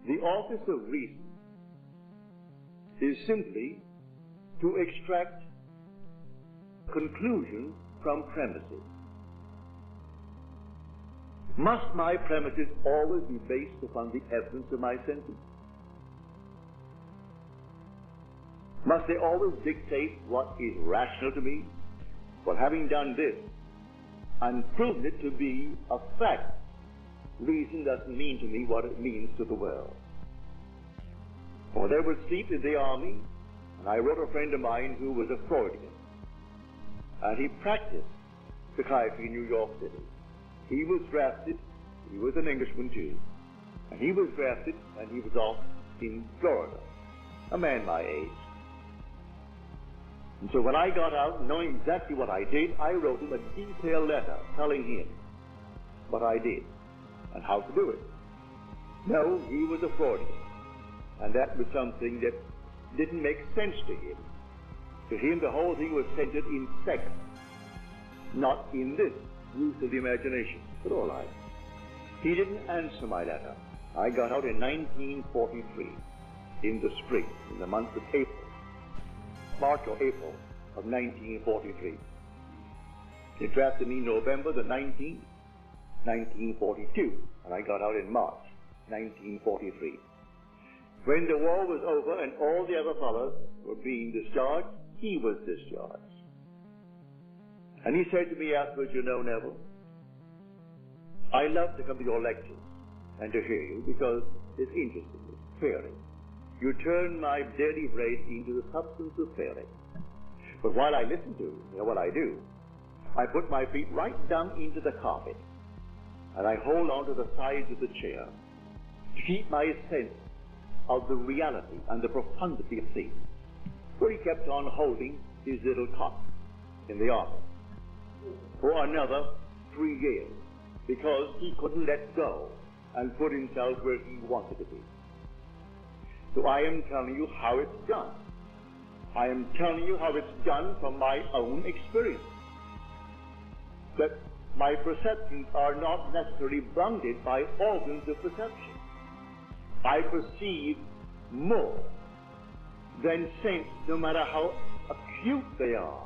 The office of reason is simply to extract conclusions from premises. Must my premises always be based upon the evidence of my senses? Must they always dictate what is rational to me? Well, having done this and proven it to be a fact, reason doesn't mean to me what it means to the world. For there was sleep in the army, and I wrote a friend of mine who was a Freudian, and he practiced psychiatry in New York City. He was drafted, he was an Englishman too, and he was drafted and he was off in Florida, a man my age. And so when I got out, knowing exactly what I did, I wrote him a detailed letter telling him what I did and how to do it. No, he was a Freudian, and that was something that didn't make sense to him. To him, the whole thing was centered in sex, not in this use of the imagination. But all right. He didn't answer my letter. I got out in 1943, in the spring, in the month of April, March or April of 1943. He drafted me November the 19th, 1942, and I got out in March 1943. When the war was over and all the other fellows were being discharged, he was discharged. And he said to me afterwards, you know, Neville, I love to come to your lectures and to hear you because it's interesting, it's fairy. You turn my daily bread into the substance of fairy. But while I listen to you, you know what I do? I put my feet right down into the carpet and I hold on to the sides of the chair to keep my sense of the reality and the profundity of things. So he kept on holding his little cot in the office for another 3 years because he couldn't let go and put himself where he wanted to be. So I am telling you how it's done. I am telling you how it's done from my own experience. That my perceptions are not necessarily bounded by organs of perception. I perceive more than sense, no matter how acute they are,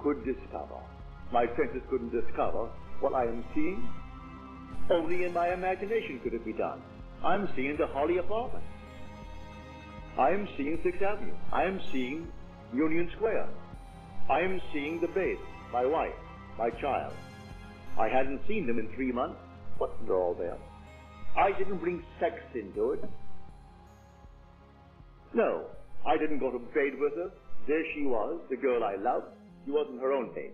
could discover. My senses couldn't discover what I am seeing. Only in my imagination could it be done. I'm seeing the Holly apartment. I am seeing 6th Avenue. I am seeing Union Square. I am seeing the bed, my wife, my child. I hadn't seen them in 3 months, but they're all there. I didn't bring sex into it. No, I didn't go to bed with her. There she was, the girl I loved. She wasn't her own bed,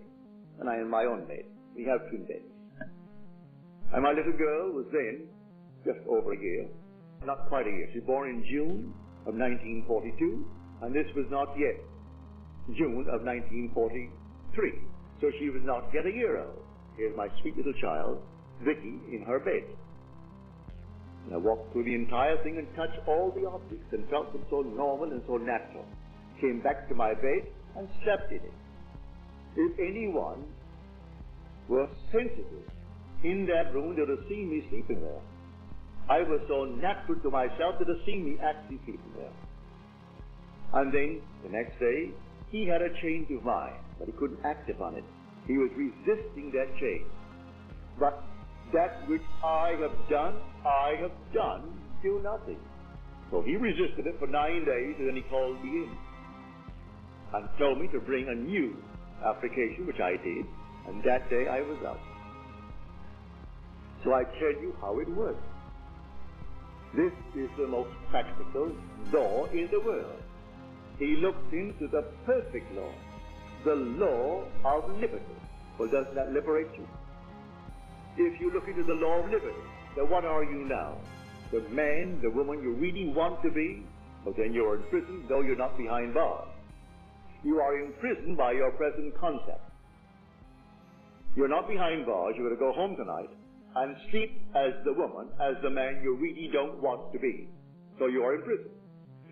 and I am my own bed. We have twin beds. And my little girl was then just over a year, not quite a year. She was born in June of 1942, and this was not yet June of 1943. So she was not yet a year old. Here's my sweet little child, Vicky, in her bed. And I walked through the entire thing and touched all the objects and felt them so normal and so natural. Came back to my bed and slept in it. If anyone were sensitive in that room, they would have seen me sleeping there. I was so natural to myself that they would have seen me actually sleeping there. And then, the next day, he had a change of mind, but he couldn't act upon it. He was resisting that change. But that which I have done, do nothing. So he resisted it for 9 days, and then he called me in and told me to bring a new application, which I did, and that day I was out. So I tell you how it works. This is the most practical law in the world. He looks into the perfect law, the law of liberty. Well, doesn't that liberate you? If you look into the law of liberty, then what are you now? The man, the woman you really want to be? Well, then you're in prison, though you're not behind bars. You are imprisoned by your present concept. You're not behind bars. You're going to go home tonight and sleep as the woman, as the man you really don't want to be. So you are in prison.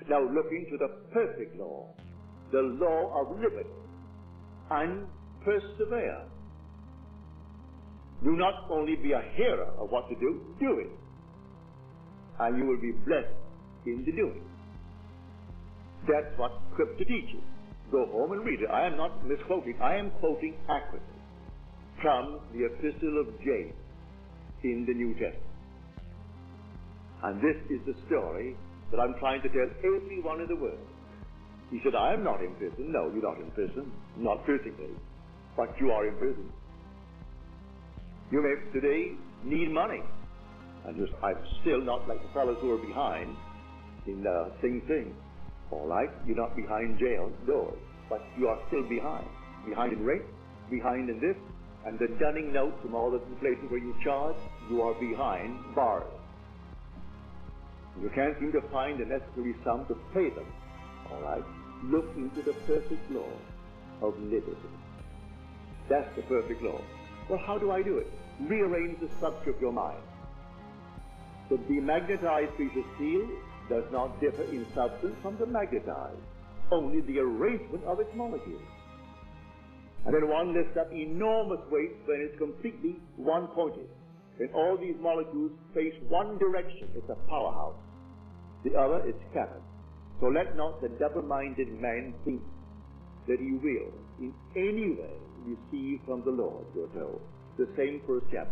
Now look into the perfect law, the law of liberty, and persevere. Do not only be a hearer of what to do, do it. and you will be blessed in the doing. That's what Scripture teaches. Go home and read it. I am not misquoting. I am quoting accurately from the Epistle of James in the New Testament. And this is the story that I'm trying to tell everyone in the world. He said, I am not in prison. No, you're not in prison. Not physically. But you are in prison. You may today need money. And I'm still not like the fellows who are behind in Sing Sing. All right, you're not behind jail doors, but you are still behind. Behind in rent, behind in this, and the dunning notes from all the places where you charge, you are behind bars. You can't seem to find the necessary sum to pay them. All right, look into the perfect law of liberty. That's the perfect law. Well, how do I do it? Rearrange the structure of your mind. The demagnetized piece of steel does not differ in substance from the magnetized, only the arrangement of its molecules. And then one lifts up enormous weights when it's completely one-pointed. When all these molecules face one direction, it's a powerhouse. The other is scattered. So let not the double-minded man think that he will in any way receive from the Lord, you're told. The same first chapter.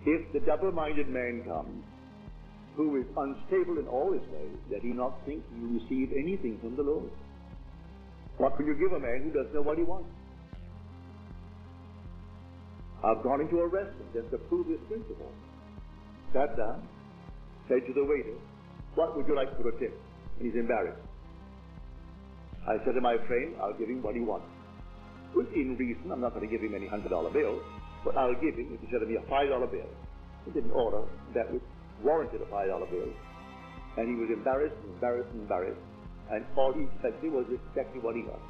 If the double-minded man comes, who is unstable in all his ways, that he not think he will receive anything from the Lord. What will you give a man who doesn't know what he wants? I've gone into a restaurant just to prove this principle. Sat down, said to the waiter, what would you like for a tip? And he's embarrassed. I said to my friend, I'll give him what he wants. Within reason, I'm not going to give him any $100 bills, but I'll give him, if he said to me, a $5 bill. He didn't order that which warranted a $5 bill. And he was embarrassed, and all he expected was exactly what he got.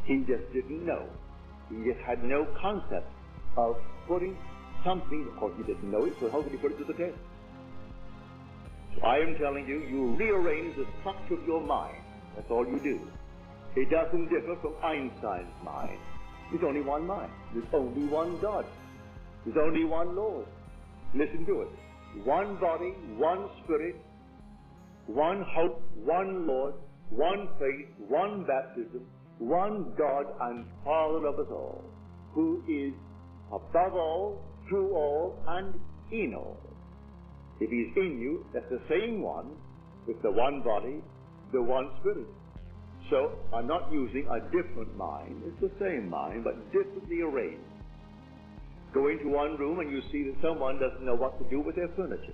He just didn't know. He just had no concept of putting something, of course he didn't know it, so how could he put it to the test? So I am telling you, you rearrange the structure of your mind. That's all you do. It doesn't differ from Einstein's mind. There's only one mind. There's only one God. There's only one Lord. Listen to it. One body, one spirit, one hope, one Lord, one faith, one baptism, one God and Father of us all, who is above all, through all, and in all. If he's in you, that's the same one with the one body, the one spirit. So I'm not using a different mind. It's the same mind, but differently arranged. Go into one room and you see that someone doesn't know what to do with their furniture.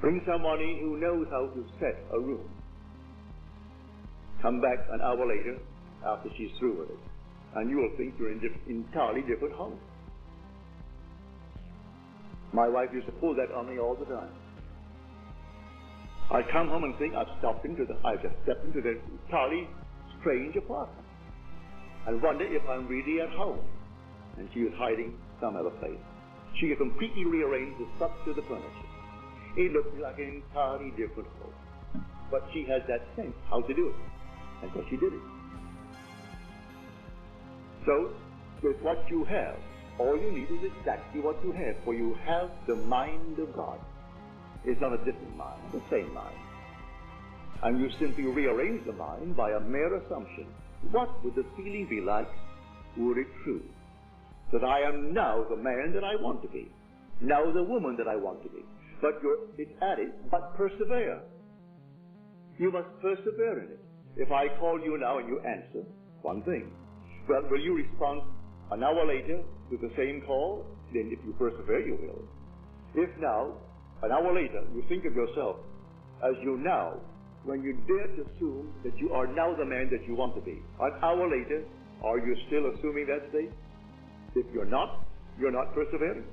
Bring somebody who knows how to set a room. Come back an hour later after she's through with it, and you will think you're in an entirely different home. My wife used to pull that on me all the time. I come home and think I've just stepped into the entirely strange apartment and wonder if I'm really at home. And she was hiding some other place. She had completely rearranged the structure of the furniture. It looked like an entirely different home. But she had that sense how to do it. And so she did it. So, with what you have, all you need is exactly what you have. For you have the mind of God. It's not a different mind, the same mind. And you simply rearrange the mind by a mere assumption. What would the feeling be like were it true? That I am now the man that I want to be. Now the woman that I want to be. But it's added, but persevere. You must persevere in it. If I call you now and you answer, one thing. Well, will you respond an hour later to the same call? Then if you persevere, you will. If now, an hour later, you think of yourself as you now, when you dare to assume that you are now the man that you want to be. An hour later, are you still assuming that state? If you're not persevering.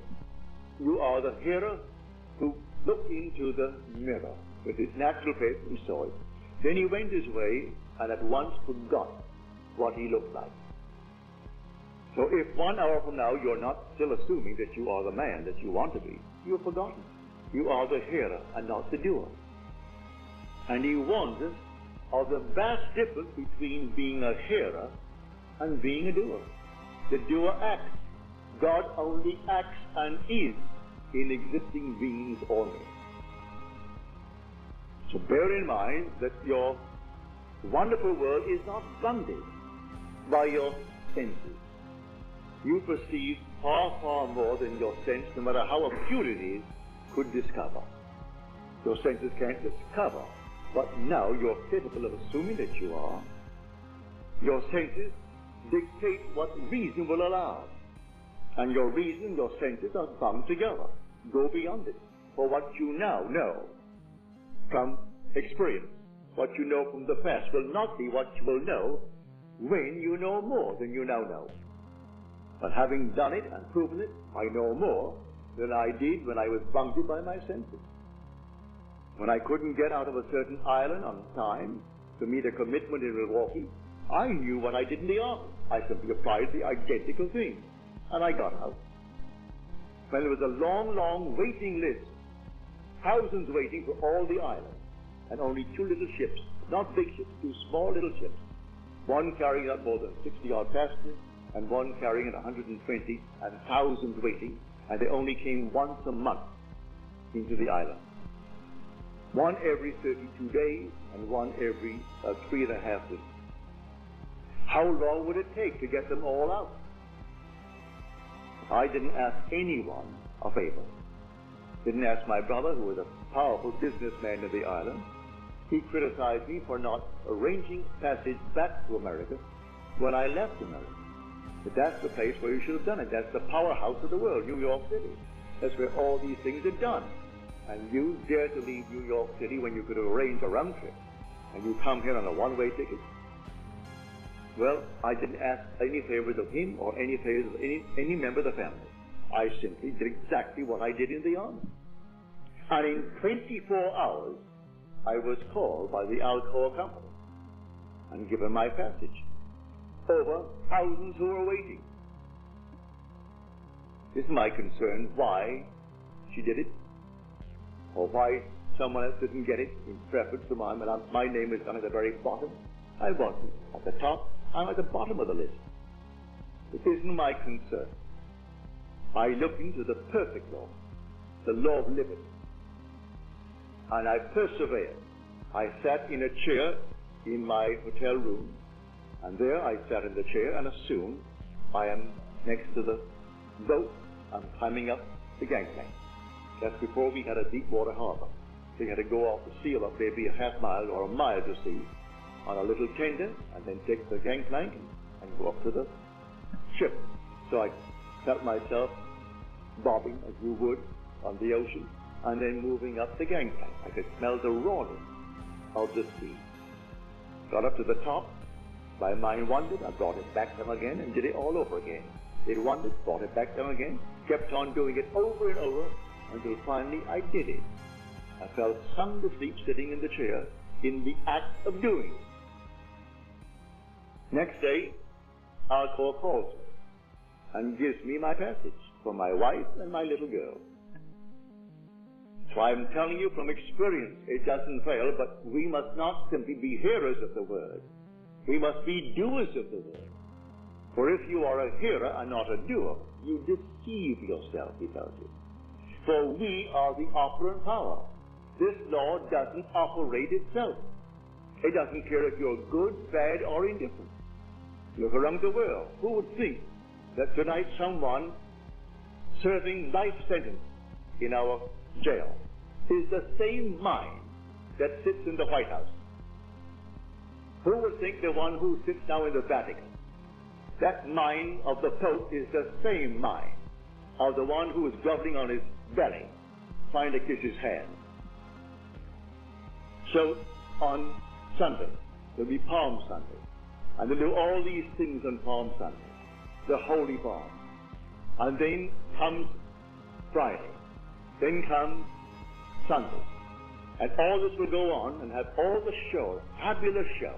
You are the hearer who looked into the mirror with his natural face and saw it. Then he went his way and at once forgot what he looked like. So if 1 hour from now you're not still assuming that you are the man that you want to be, you've forgotten. You are the hearer and not the doer. And he warns us of the vast difference between being a hearer and being a doer. The doer acts. God only acts and is in existing beings only. So bear in mind that your wonderful world is not bounded by your senses. You perceive far, far more than your sense, no matter how acute it is, could discover. Your senses can't discover, but now you're capable of assuming that you are. Your senses dictate what reason will allow. And your reason and your senses are bound together. Go beyond it. For what you now know from experience, what you know from the past will not be what you will know when you know more than you now know. But having done it and proven it, I know more than I did when I was bounded by my senses. When I couldn't get out of a certain island on time to meet a commitment in Milwaukee, I knew what I did in the office. I simply applied the identical thing, and I got out. When there was a long, long waiting list, thousands waiting for all the islands, and only 2 little ships, not big ships, 2 small little ships, one carrying not more than 60-odd passengers, and one carrying 120, and thousands waiting, and they only came once a month into the island. One every 32 days, and one every 3.5 weeks. How long would it take to get them all out? I didn't ask anyone a favor. Didn't ask my brother, who was a powerful businessman of the island. He criticized me for not arranging passage back to America when I left America. But that's the place where you should have done it. That's the powerhouse of the world, New York City. That's where all these things are done. And you dare to leave New York City when you could arrange a round trip, and you come here on a one-way ticket? Well, I didn't ask any favors of him or any favors of any member of the family. I simply did exactly what I did in the army. And in 24 hours, I was called by the Alcoa company and given my passage over thousands who were waiting. Isn't my concern why she did it, or why someone else didn't get it in preference to mine, and my name is down at the very bottom. I wasn't at the top. I'm at the bottom of the list. It isn't my concern. I look into the perfect law, the law of liberty, and I persevered. I sat in a chair in my hotel room, and there I sat in the chair and assumed I am next to the boat. I'm climbing up the gangplank. That's before we had a deep water harbor. We had to go off the seal up maybe a half mile or a mile to sea on a little tender, and then take the gangplank and go up to the ship. So I felt myself bobbing as you would on the ocean, and then moving up the gangplank. I could smell the roaring of the sea. Got up to the top. My mind wandered. I brought it back down again and did it all over again. It wandered, brought it back down again, kept on doing it over and over until finally I did it. I fell sound asleep sitting in the chair in the act of doing it. Next day, Alcoa calls me and gives me my passage for my wife and my little girl. So I'm telling you from experience, it doesn't fail, but we must not simply be hearers of the word. We must be doers of the word. For if you are a hearer and not a doer, you deceive yourself, he tells you. For we are the operant power. This law doesn't operate itself. It doesn't care if you're good, bad, or indifferent. Look around the world. Who would think that tonight someone serving life sentence in our jail is the same mind that sits in the White House? Who would think the one who sits now in the Vatican, that mind of the Pope is the same mind of the one who is groveling on his belly, trying to kiss his hand? So on Sunday, there'll be Palm Sunday, and they'll do all these things on Palm Sunday, the Holy Palm. And then comes Friday, then comes Sunday, and all this will go on and have all the show, fabulous show.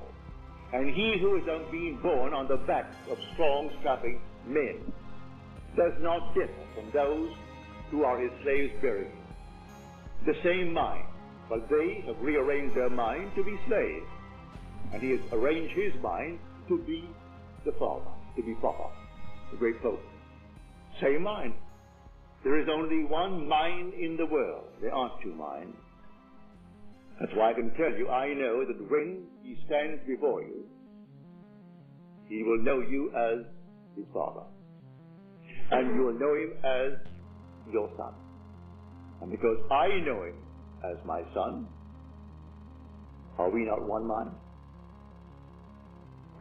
And he who is being born on the backs of strong, strapping men does not differ from those who are his slaves bearing him. The same mind, but they have rearranged their mind to be slaves. And he has arranged his mind to be the Father, to be Papa, the great Pope. same mind. There is only one mind in the world. There aren't two minds. That's why I can tell you, I know that when he stands before you, he will know you as his Father. And you will know him as your Son. And because I know him as my Son, are we not one mind?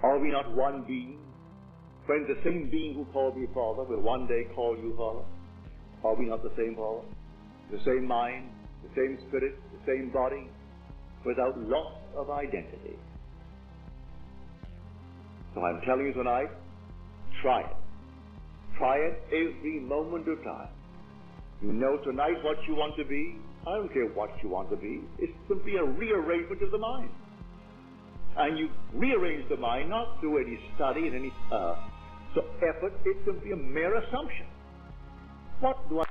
Are we not one being? When the same being who called me Father will one day call you Father, are we not the same Father? The same mind, the same spirit, the same body, without loss of identity. So I'm telling you tonight, try it. Try it every moment of time. You know tonight what you want to be. I don't care what you want to be. It's simply a rearrangement of the mind. And you rearrange the mind not through any study and any effort. It's simply a mere assumption. What do I...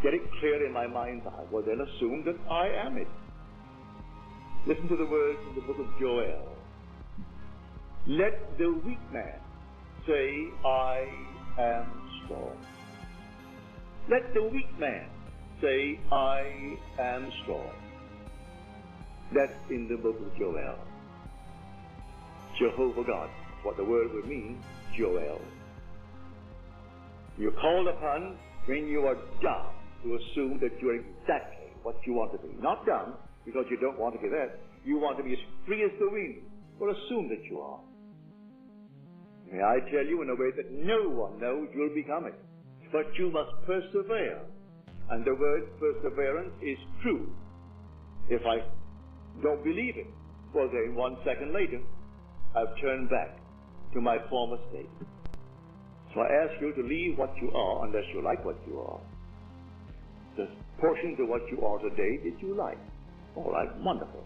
get it clear in my mind's eye, well then assume that I am it. Listen to the words in the book of Joel. Let the weak man say, I am strong. Let the weak man say, I am strong. That's in the book of Joel. Jehovah God, what the word would mean, Joel. You're called upon when you are dumb to assume that you're exactly what you want to be. Not dumb because you don't want to be that. You want to be as free as the wind. Well, assume that you are. May I tell you in a way that no one knows you'll become it. But you must persevere. And the word perseverance is true. If I don't believe it, well then 1 second later, I've turned back to my former state. So I ask you to leave what you are unless you like what you are. The portions of what you are today that you like. All right, wonderful.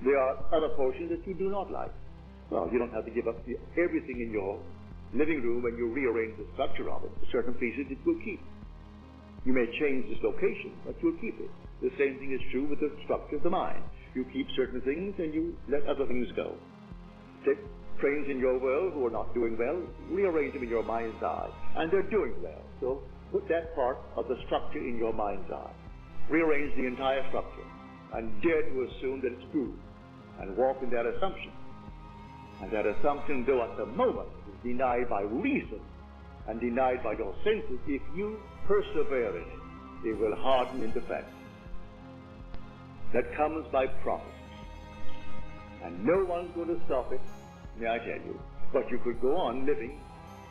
There are other portions that you do not like. Well, you don't have to give up everything in your living room when you rearrange the structure of it. Certain pieces it will keep. You may change this location, but you'll keep it. The same thing is true with the structure of the mind. You keep certain things and you let other things go. Take friends in your world who are not doing well, rearrange them in your mind's eye, and they're doing well. So put that part of the structure in your mind's eye. Rearrange the entire structure and dare to assume that it's true and walk in that assumption. And that assumption, though at the moment is denied by reason and denied by your senses, if you persevere in it, it will harden into fact. That comes by promise. And no one's going to stop it, may I tell you. But you could go on living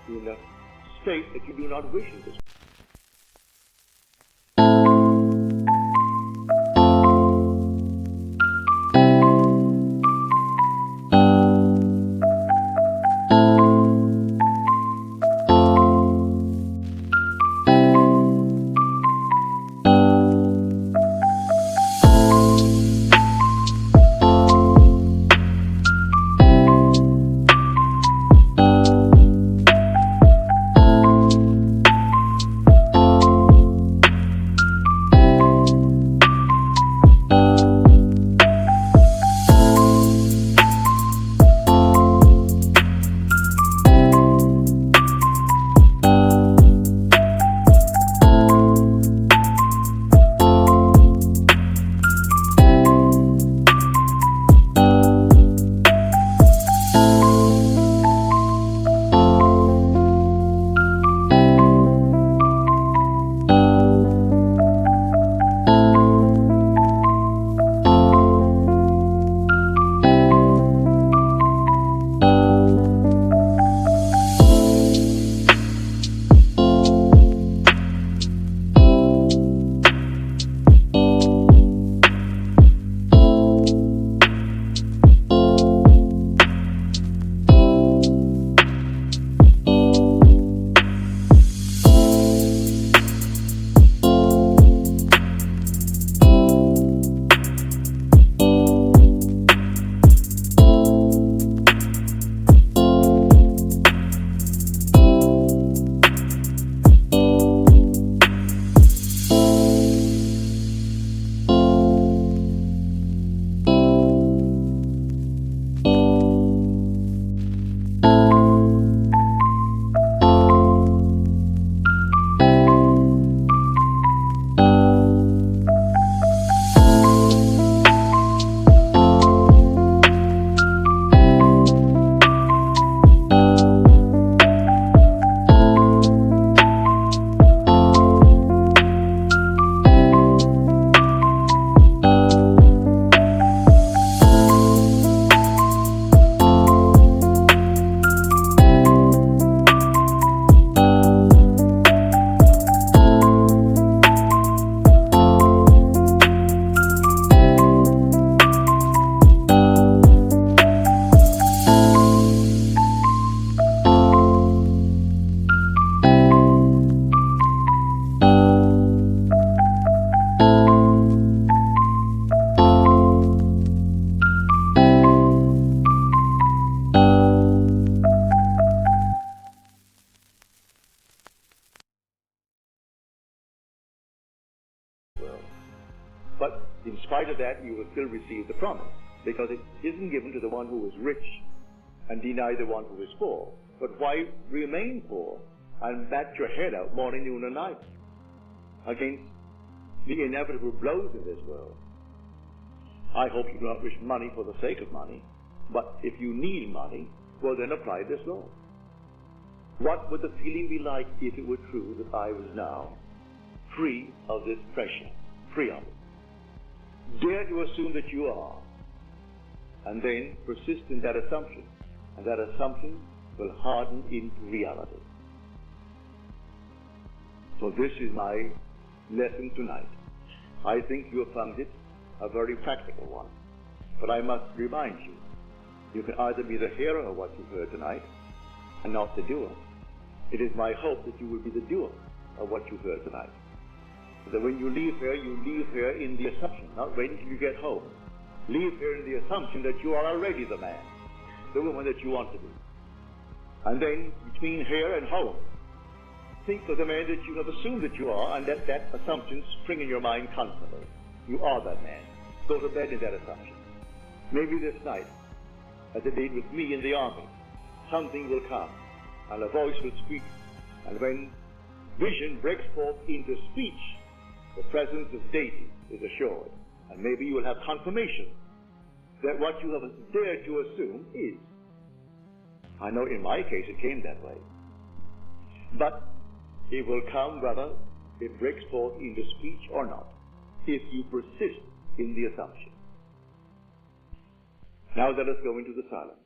in a state that you do not wish in this. But in spite of that, you will still receive the promise, because it isn't given to the one who is rich and deny the one who is poor. But why remain poor and bat your head out morning, noon, and night against the inevitable blows in this world? I hope you do not wish money for the sake of money, but if you need money, well then apply this law. What would the feeling be like if it were true that I was now free of this pressure, free of it? Dare to assume that you are, and then persist in that assumption. And that assumption will harden into reality. So this is my lesson tonight. I think you have found it a very practical one. But I must remind you, you can either be the hearer of what you heard tonight and not the doer. It is my hope that you will be the doer of what you heard tonight. That when you leave here in the assumption, not waiting till you get home. Leave here in the assumption that you are already the man, the woman that you want to be. And then, between here and home, think of the man that you have assumed that you are, and let that assumption spring in your mind constantly. You are that man. Go to bed in that assumption. Maybe this night, as it did with me in the army, something will come, and a voice will speak, and when vision breaks forth into speech, the presence of deity is assured, and maybe you will have confirmation that what you have dared to assume is. I know in my case it came that way. But it will come whether it breaks forth into speech or not, if you persist in the assumption. Now let us go into the silence.